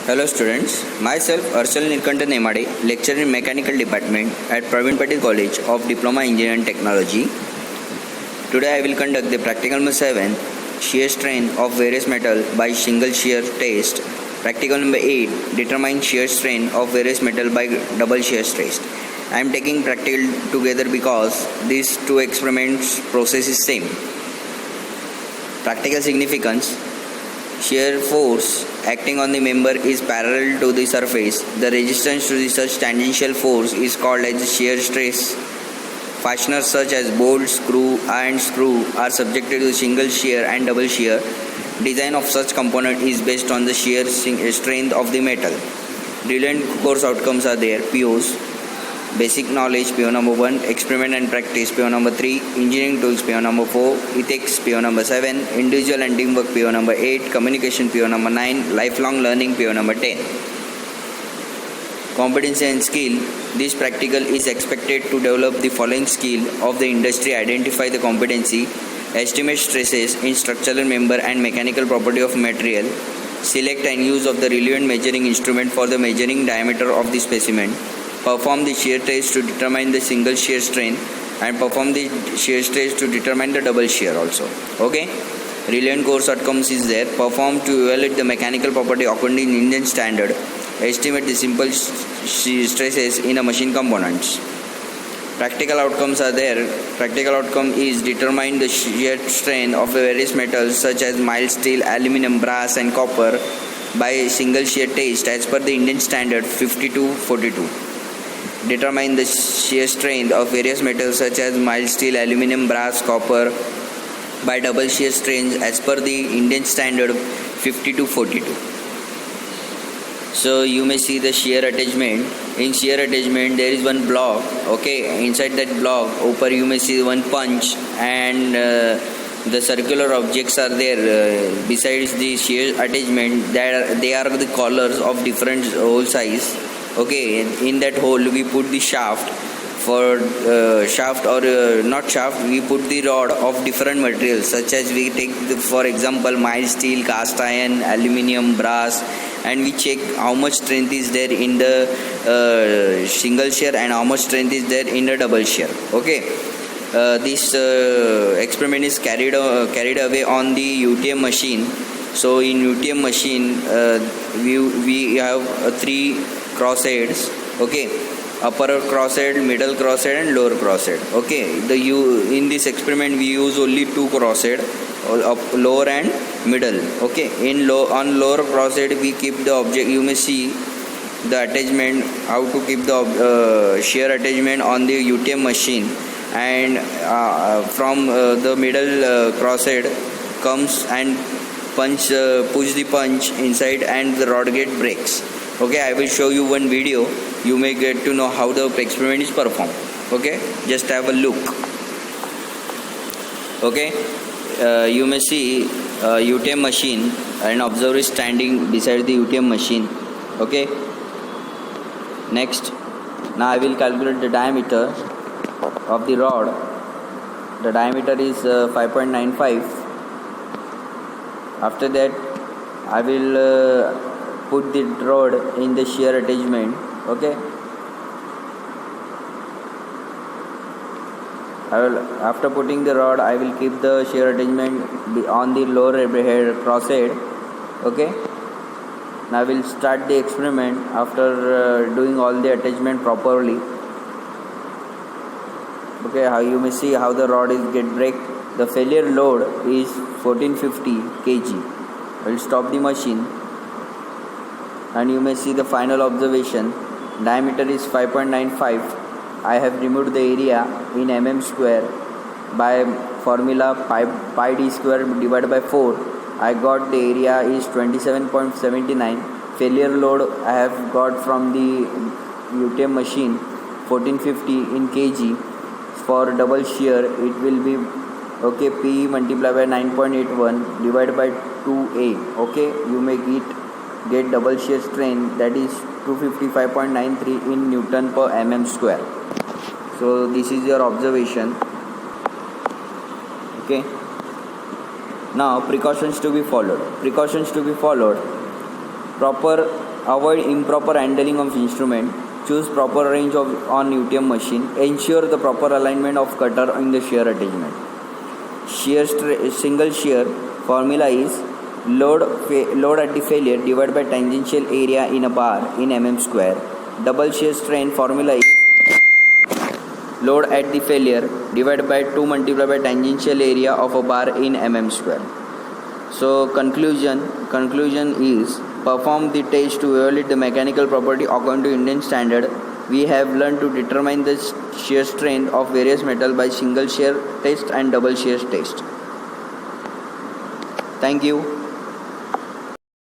Hello students, myself Arshal Nirkantan Nemade, lecturer in Mechanical Department at Praveen Patil College of Diploma Engineering Technology. Today I will conduct the practical number 7, shear strain of various metal by single shear test. Practical number 8, determine shear strain of various metal by double shear test. I am taking practical together because these two experiments process is same. Practical significance: shear force acting on the member is parallel to the surface. The resistance to the such tangential force is called as shear stress. Fasteners such as bolt, screw and screw are subjected to single shear and double shear. Design of such component is based on the shear strength of the metal. Relevant course outcomes are there: POs, basic knowledge PO number 1, experiment and practice PO number 3, engineering tools PO number 4, ethics PO number 7, individual and teamwork PO number 8, communication PO number 9, lifelong learning PO number 10. Competency and skill: this practical is expected to develop the following skill of the industry: identify the competency, estimate stresses in structural member and mechanical property of material, select and use of the relevant measuring instrument for the measuring diameter of the specimen, perform the shear test to determine the single shear strain, and perform the shear test to determine the double shear also. Okay, relevant course outcomes is there: perform to evaluate the mechanical property according to Indian standard, estimate the simple stresses in a machine components. Practical outcomes are there. Practical outcome is determine the shear strain of various metals such as mild steel, aluminum, brass and copper by single shear test as per the Indian standard 5242. Determine the shear strain of various metals such as mild steel, aluminum, brass, copper by double shear strains as per the Indian standard 5242. So you may see the shear attachment. In shear attachment there is one block. Okay, inside that block upper you may see one punch and the circular objects are there besides the shear attachment. They are the collars of different hole size. Okay, in that hole we put the shaft for shaft or not shaft, we put the rod of different materials such as we take for example mild steel, cast iron, aluminium, brass, and we check how much strength is there in the single shear and how much strength is there in the double shear. Okay, this experiment is carried away on the UTM machine. So in UTM machine we have 3 crossheads. Okay, upper crosshead, middle crosshead and lower crosshead. Okay, in this experiment we use only 2 crosshead, lower and middle. Okay, on lower crosshead we keep the object. You may see the attachment, how to keep the shear attachment on the UTM machine, and from the middle crosshead comes and push the punch inside and the rod gate breaks. Okay, I will show you one video. You may get to know how the experiment is performed. Okay, just have a look. Okay, you may see UTM machine and observer is standing beside the UTM machine. Okay, next, now I will calculate the diameter of the rod. The diameter is 5.95. After that I will put the rod in the shear attachment. Okay, after putting the rod I will keep the shear attachment on the lower crosshead. Okay, now I will start the experiment after doing all the attachment properly. Okay, how you may see how the rod is get break. The failure load is 1450 kg. I will stop the machine and you may see the final observation. Diameter is 5.95. I have removed the area in mm square by formula pi d square divided by 4. I got the area is 27.79. Failure load I have got from the UTM machine 1450 in kg. For double shear it will be okay, P multiplied by 9.81 divided by 2A. Okay, you may get double shear strain, that is 255.93 in Newton per mm square. So this is your observation. Okay, now precautions to be followed. Proper Avoid improper handling of instrument. Choose proper range on UTM machine. Ensure the proper alignment of cutter in the shear attachment. Single shear formula is load at the failure divided by tangential area in a bar in mm square. Double shear strain formula is load at the failure divided by 2 multiplied by tangential area of a bar in mm square. So conclusion is perform the test to evaluate the mechanical property according to Indian standard. We have learned to determine the shear strength of various metal by single shear test and double shear test. Thank you.